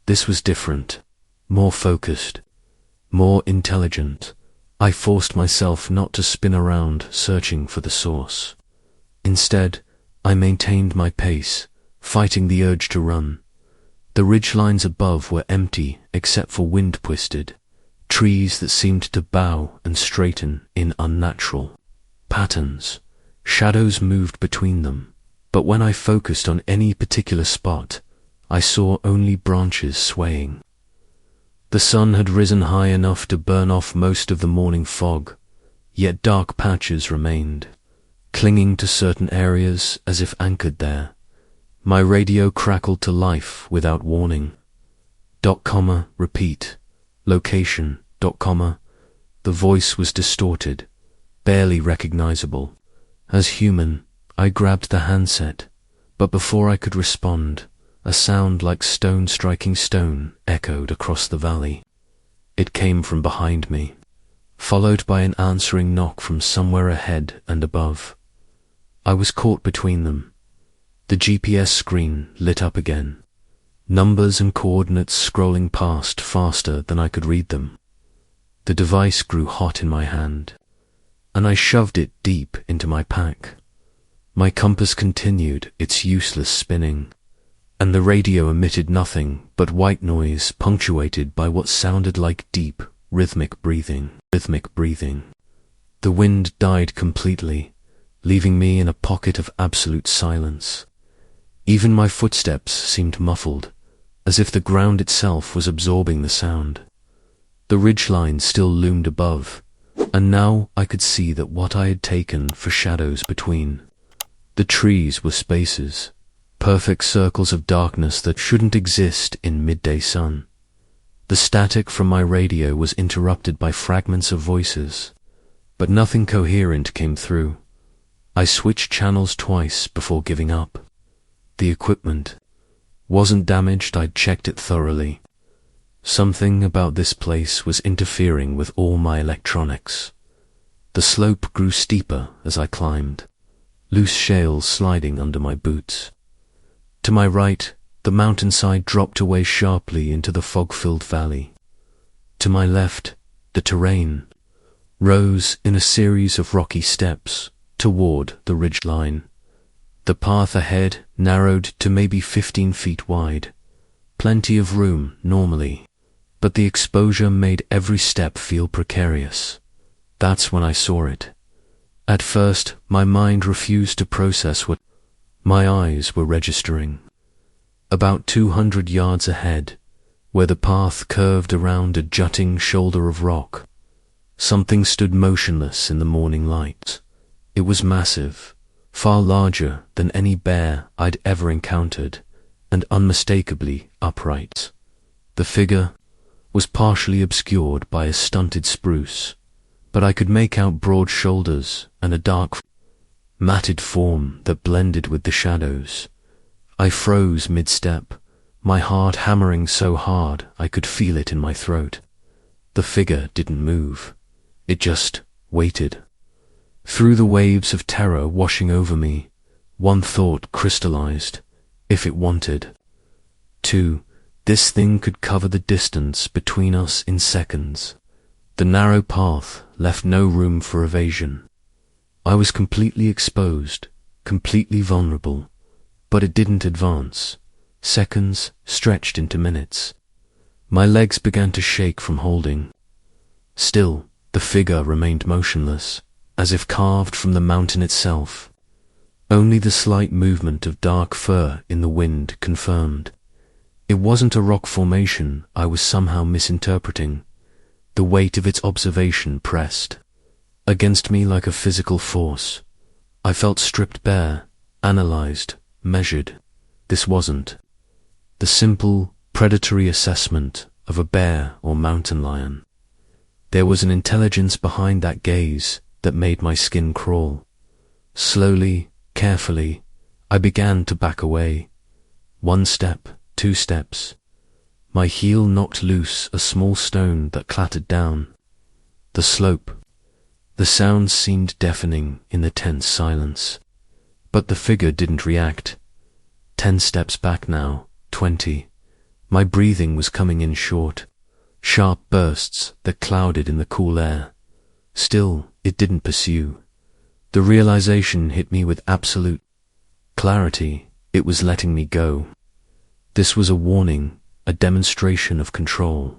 This was different, more focused, more intelligent. I forced myself not to spin around searching for the source. Instead, I maintained my pace, fighting the urge to run. The ridgelines above were empty except for wind-twisted trees that seemed to bow and straighten in unnatural patterns. Shadows moved between them, but when I focused on any particular spot, I saw only branches swaying. The sun had risen high enough to burn off most of the morning fog, yet dark patches remained, clinging to certain areas as if anchored there. My radio crackled to life without warning. Repeat. Location. The voice was distorted, barely recognizable. As human, I grabbed the handset, but before I could respond, a sound like stone striking stone echoed across the valley. It came from behind me, followed by an answering knock from somewhere ahead and above. I was caught between them. The GPS screen lit up again, numbers and coordinates scrolling past faster than I could read them. The device grew hot in my hand, and I shoved it deep into my pack. My compass continued its useless spinning, and the radio emitted nothing but white noise punctuated by what sounded like deep, rhythmic breathing. The wind died completely, leaving me in a pocket of absolute silence. Even my footsteps seemed muffled, as if the ground itself was absorbing the sound. The ridgeline still loomed above, and now I could see that what I had taken for shadows between the trees were spaces, perfect circles of darkness that shouldn't exist in midday sun. The static from my radio was interrupted by fragments of voices, but nothing coherent came through. I switched channels twice before giving up. The equipment wasn't damaged. I'd checked it thoroughly. Something about this place was interfering with all my electronics. The slope grew steeper as I climbed, loose shales sliding under my boots. To my right, the mountainside dropped away sharply into the fog-filled valley. To my left, the terrain rose in a series of rocky steps toward the ridgeline. The path ahead narrowed to maybe 15 feet wide. Plenty of room, normally, but the exposure made every step feel precarious. That's when I saw it. At first, my mind refused to process what my eyes were registering. About 200 yards ahead, where the path curved around a jutting shoulder of rock, something stood motionless in the morning light. It was massive, far larger than any bear I'd ever encountered, and unmistakably upright. The figure was partially obscured by a stunted spruce, but I could make out broad shoulders and a dark, matted form that blended with the shadows. I froze mid-step, my heart hammering so hard I could feel it in my throat. The figure didn't move. It just waited. Through the waves of terror washing over me, one thought crystallized: if it wanted to, this thing could cover the distance between us in seconds. The narrow path left no room for evasion. I was completely exposed, completely vulnerable, but it didn't advance. Seconds stretched into minutes. My legs began to shake from holding. Still, the figure remained motionless, as if carved from the mountain itself. Only the slight movement of dark fur in the wind confirmed. It wasn't a rock formation I was somehow misinterpreting. The weight of its observation pressed against me like a physical force. I felt stripped bare, analyzed, measured. This wasn't the simple, predatory assessment of a bear or mountain lion. There was an intelligence behind that gaze that made my skin crawl. Slowly, carefully, I began to back away. 1 step, 2 steps. My heel knocked loose a small stone that clattered down. The slope. The sounds seemed deafening in the tense silence. But the figure didn't react. 10 steps back now, 20. My breathing was coming in short, sharp bursts that clouded in the cool air. Still, it didn't pursue. The realization hit me with absolute clarity. It was letting me go. This was a warning, a demonstration of control.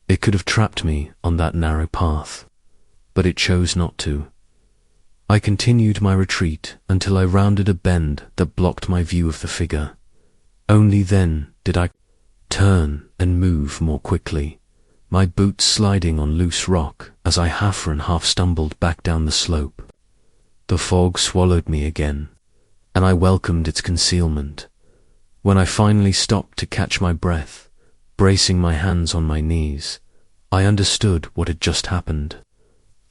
It could have trapped me on that narrow path, but it chose not to. I continued my retreat until I rounded a bend that blocked my view of the figure. Only then did I turn and move more quickly, my boots sliding on loose rock as I half ran, half stumbled back down the slope. The fog swallowed me again, and I welcomed its concealment. When I finally stopped to catch my breath, bracing my hands on my knees, I understood what had just happened.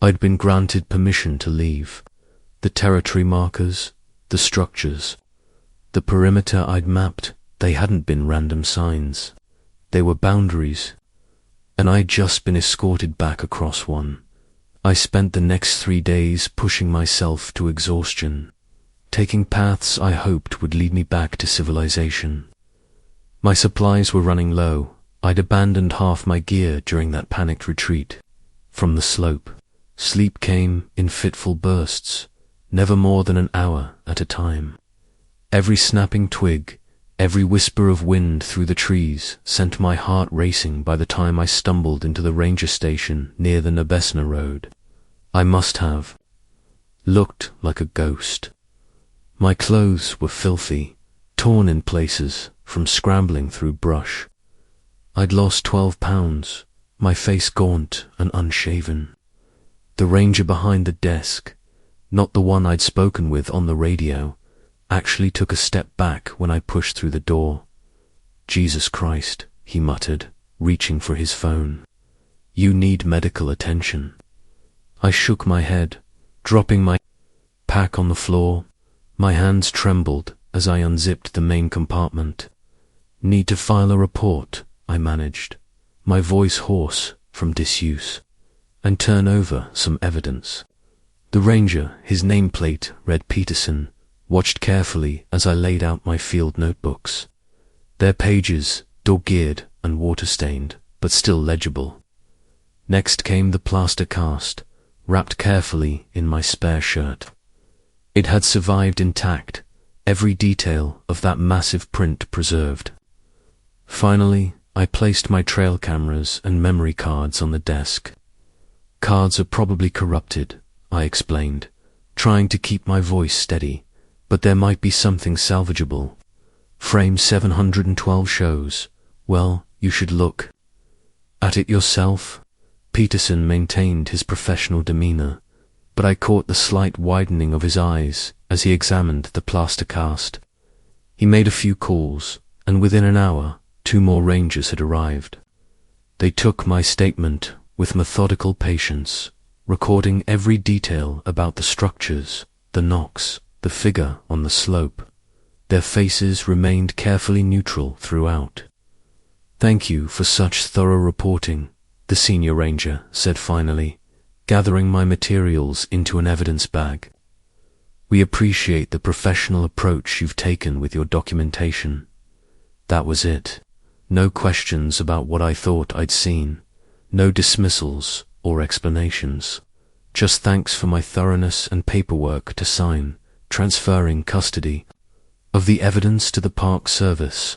I'd been granted permission to leave. The territory markers, the structures, the perimeter I'd mapped, they hadn't been random signs. They were boundaries, and I'd just been escorted back across one. I spent the next 3 days pushing myself to exhaustion, taking paths I hoped would lead me back to civilization. My supplies were running low. I'd abandoned half my gear during that panicked retreat. From the slope, sleep came in fitful bursts, never more than an hour at a time. Every snapping twig, every whisper of wind through the trees sent my heart racing by the time I stumbled into the ranger station near the Nebesna Road. I must have looked like a ghost. My clothes were filthy, torn in places from scrambling through brush. I'd lost 12 pounds, my face gaunt and unshaven. The ranger behind the desk, not the one I'd spoken with on the radio, actually took a step back when I pushed through the door. "Jesus Christ," he muttered, reaching for his phone. "You need medical attention." I shook my head, dropping my pack on the floor. My hands trembled as I unzipped the main compartment. "Need to file a report," I managed, my voice hoarse from disuse, "and turn over some evidence." The ranger, his nameplate read Peterson, watched carefully as I laid out my field notebooks. Their pages, dog-eared and water-stained, but still legible. Next came the plaster cast, wrapped carefully in my spare shirt. It had survived intact, every detail of that massive print preserved. Finally, I placed my trail cameras and memory cards on the desk. Cards are probably corrupted, I explained, trying to keep my voice steady, but there might be something salvageable. Frame 712 shows. Well, you should look at it yourself. Peterson maintained his professional demeanor, but I caught the slight widening of his eyes as he examined the plaster cast. He made a few calls, and within an hour, 2 more rangers had arrived. They took my statement with methodical patience, recording every detail about the structures, the knocks, the figure on the slope. Their faces remained carefully neutral throughout. "Thank you for such thorough reporting," the senior ranger said finally, gathering my materials into an evidence bag. "We appreciate the professional approach you've taken with your documentation." That was it. No questions about what I thought I'd seen. No dismissals or explanations. Just thanks for my thoroughness and paperwork to sign, transferring custody of the evidence to the Park Service.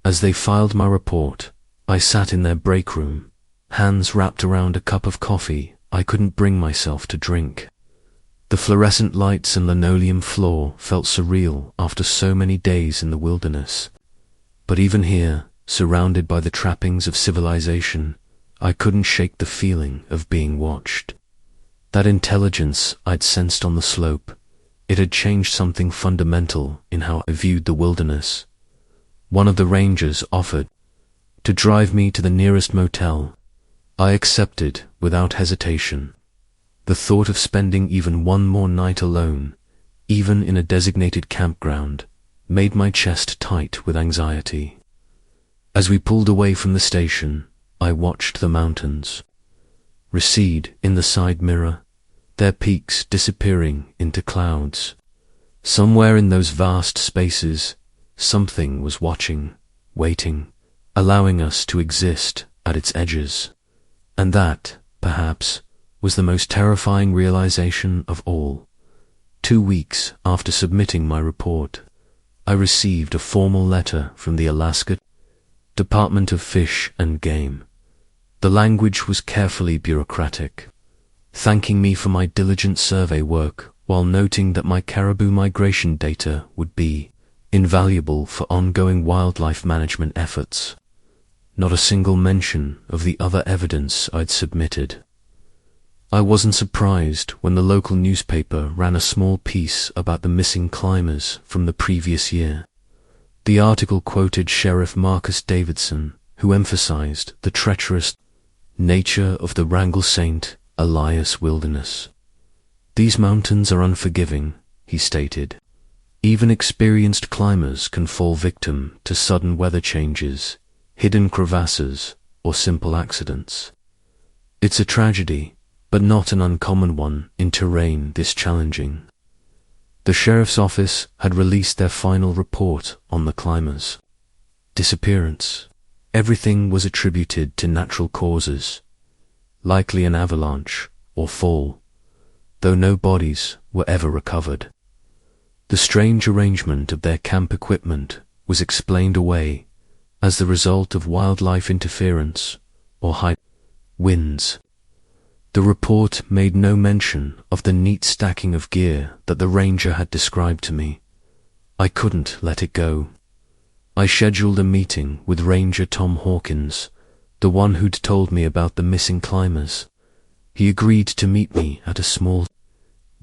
As they filed my report, I sat in their break room, hands wrapped around a cup of coffee I couldn't bring myself to drink. The fluorescent lights and linoleum floor felt surreal after so many days in the wilderness. But even here, surrounded by the trappings of civilization, I couldn't shake the feeling of being watched. That intelligence I'd sensed on the slope, it had changed something fundamental in how I viewed the wilderness. One of the rangers offered to drive me to the nearest motel. I accepted without hesitation. The thought of spending even one more night alone, even in a designated campground, made my chest tight with anxiety. As we pulled away from the station, I watched the mountains recede in the side mirror, their peaks disappearing into clouds. Somewhere in those vast spaces, something was watching, waiting, allowing us to exist at its edges. And that, perhaps, was the most terrifying realization of all. 2 weeks after submitting my report, I received a formal letter from the Alaska Department of Fish and Game. The language was carefully bureaucratic, thanking me for my diligent survey work while noting that my caribou migration data would be invaluable for ongoing wildlife management efforts. Not a single mention of the other evidence I'd submitted. I wasn't surprised when the local newspaper ran a small piece about the missing climbers from the previous year. The article quoted Sheriff Marcus Davidson, who emphasized the treacherous nature of the Wrangell St. Elias wilderness. "These mountains are unforgiving," he stated. "Even experienced climbers can fall victim to sudden weather changes, hidden crevasses, or simple accidents. It's a tragedy, but not an uncommon one in terrain this challenging." The sheriff's office had released their final report on the climbers' disappearance. Everything was attributed to natural causes, likely an avalanche or fall, though no bodies were ever recovered. The strange arrangement of their camp equipment was explained away as the result of wildlife interference or high winds. The report made no mention of the neat stacking of gear that the ranger had described to me. I couldn't let it go. I scheduled a meeting with Ranger Tom Hawkins, the one who'd told me about the missing climbers. He agreed to meet me at a small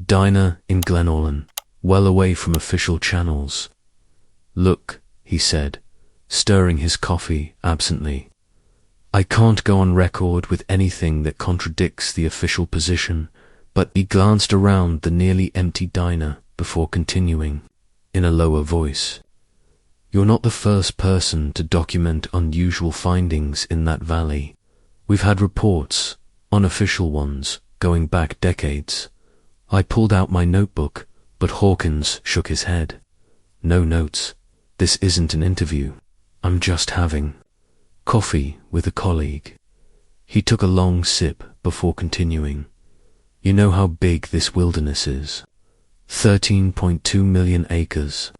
diner in Glenorlan, well away from official channels. "Look," he said, stirring his coffee absently. "I can't go on record with anything that contradicts the official position," but he glanced around the nearly empty diner before continuing, in a lower voice. "You're not the first person to document unusual findings in that valley. We've had reports, unofficial ones, going back decades." I pulled out my notebook, but Hawkins shook his head. "No notes. This isn't an interview. I'm just having coffee with a colleague." He took a long sip before continuing. "You know how big this wilderness is. 13.2 million acres.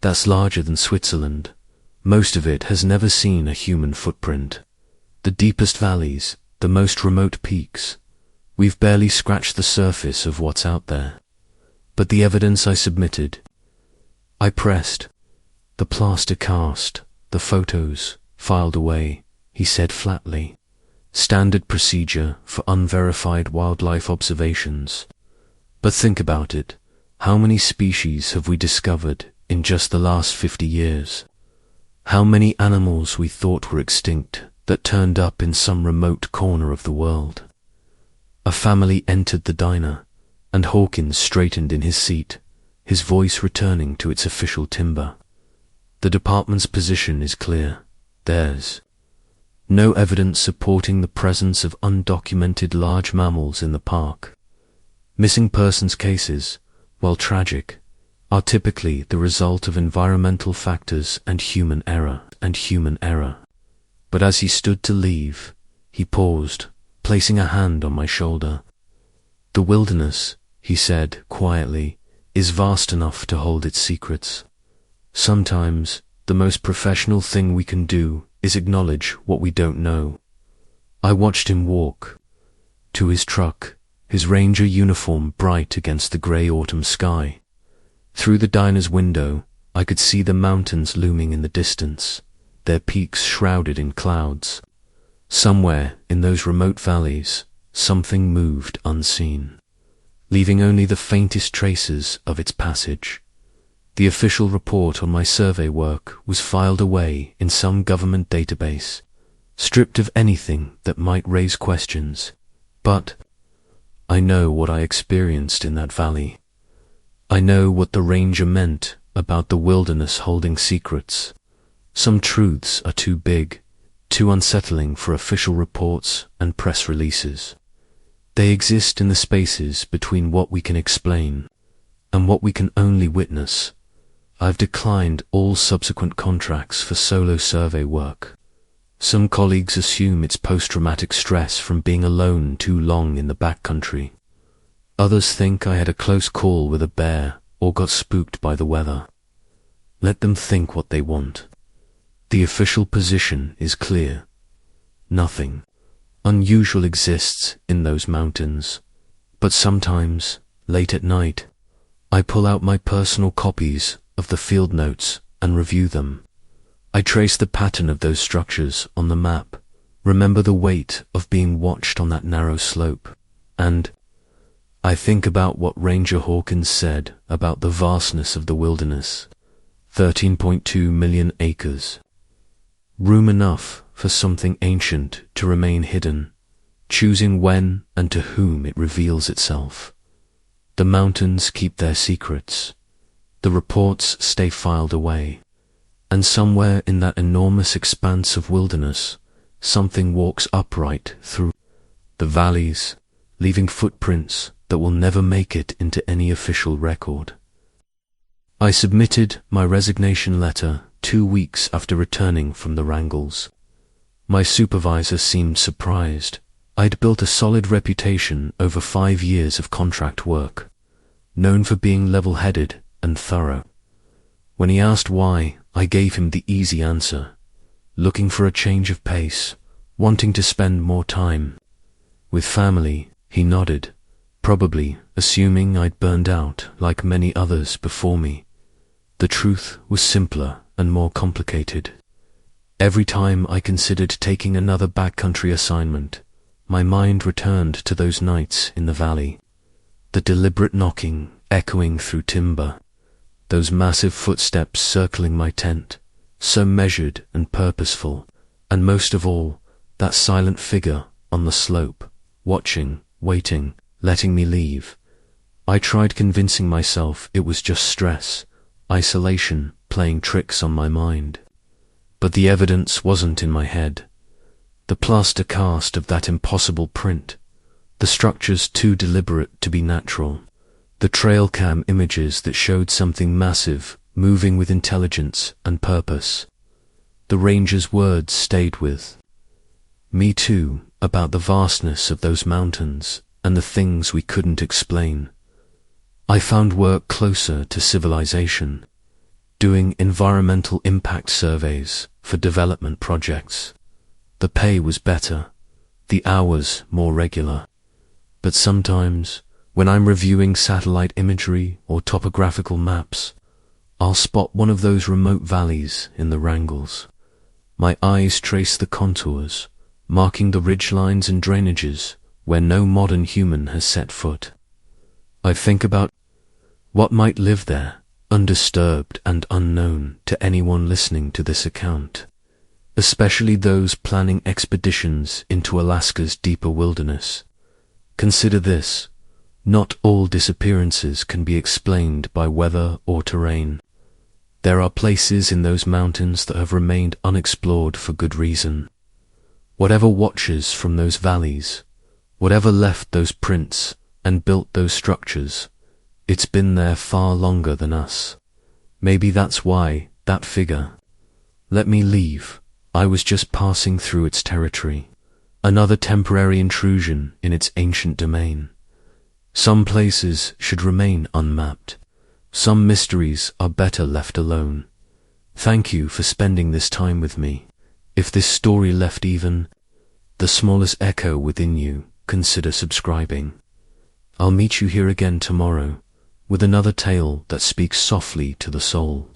That's larger than Switzerland. Most of it has never seen a human footprint. The deepest valleys, the most remote peaks. We've barely scratched the surface of what's out there. But the evidence I submitted, I pressed. The plaster cast, the photos, filed away, he said flatly. Standard procedure for unverified wildlife observations. But think about it. How many species have we discovered in just the last 50 years? How many animals we thought were extinct that turned up in some remote corner of the world? A family entered the diner, and Hawkins straightened in his seat, his voice returning to its official timbre. The department's position is clear. There's no evidence supporting the presence of undocumented large mammals in the park. Missing persons cases, while tragic, are typically the result of environmental factors and human error. But as he stood to leave, he paused, placing a hand on my shoulder. The wilderness, he said quietly, is vast enough to hold its secrets. Sometimes, the most professional thing we can do is acknowledge what we don't know. I watched him walk to his truck, his ranger uniform bright against the grey autumn sky. Through the diner's window, I could see the mountains looming in the distance, their peaks shrouded in clouds. Somewhere in those remote valleys, something moved unseen, leaving only the faintest traces of its passage. The official report on my survey work was filed away in some government database, stripped of anything that might raise questions. But I know what I experienced in that valley. I know what the ranger meant about the wilderness holding secrets. Some truths are too big, too unsettling for official reports and press releases. They exist in the spaces between what we can explain and what we can only witness. I've declined all subsequent contracts for solo survey work. Some colleagues assume it's post-traumatic stress from being alone too long in the backcountry. Others think I had a close call with a bear or got spooked by the weather. Let them think what they want. The official position is clear. Nothing unusual exists in those mountains. But sometimes, late at night, I pull out my personal copies of the field notes and review them. I trace the pattern of those structures on the map, remember the weight of being watched on that narrow slope, and I think about what Ranger Hawkins said about the vastness of the wilderness. 13.2 million acres. Room enough for something ancient to remain hidden, choosing when and to whom it reveals itself. The mountains keep their secrets. The reports stay filed away. And somewhere in that enormous expanse of wilderness, something walks upright through the valleys, leaving footprints that will never make it into any official record. I submitted my resignation letter 2 weeks after returning from the wrangles. My supervisor seemed surprised. I'd built a solid reputation over 5 years of contract work, known for being level-headed and thorough. When he asked why, I gave him the easy answer: looking for a change of pace, wanting to spend more time with family. He nodded, probably assuming I'd burned out like many others before me. The truth was simpler and more complicated. Every time I considered taking another backcountry assignment, my mind returned to those nights in the valley, the deliberate knocking echoing through timber, those massive footsteps circling my tent, so measured and purposeful, and most of all, that silent figure on the slope, watching, waiting, letting me leave. I tried convincing myself it was just stress, isolation playing tricks on my mind. But the evidence wasn't in my head. The plaster cast of that impossible print, the structures too deliberate to be natural, the trail cam images that showed something massive, moving with intelligence and purpose. The ranger's words stayed with me too, about the vastness of those mountains and the things we couldn't explain. I found work closer to civilization, doing environmental impact surveys for development projects. The pay was better, the hours more regular. But sometimes, when I'm reviewing satellite imagery or topographical maps, I'll spot one of those remote valleys in the Wrangles. My eyes trace the contours, marking the ridgelines and drainages where no modern human has set foot. I think about what might live there, undisturbed and unknown to anyone listening to this account, especially those planning expeditions into Alaska's deeper wilderness. Consider this: not all disappearances can be explained by weather or terrain. There are places in those mountains that have remained unexplored for good reason. Whatever watches from those valleys, whatever left those prints and built those structures, it's been there far longer than us. Maybe that's why that figure, "Let me leave, I was just passing through its territory," another temporary intrusion in its ancient domain. Some places should remain unmapped. Some mysteries are better left alone. Thank you for spending this time with me. If this story left even the smallest echo within you, consider subscribing. I'll meet you here again tomorrow with another tale that speaks softly to the soul.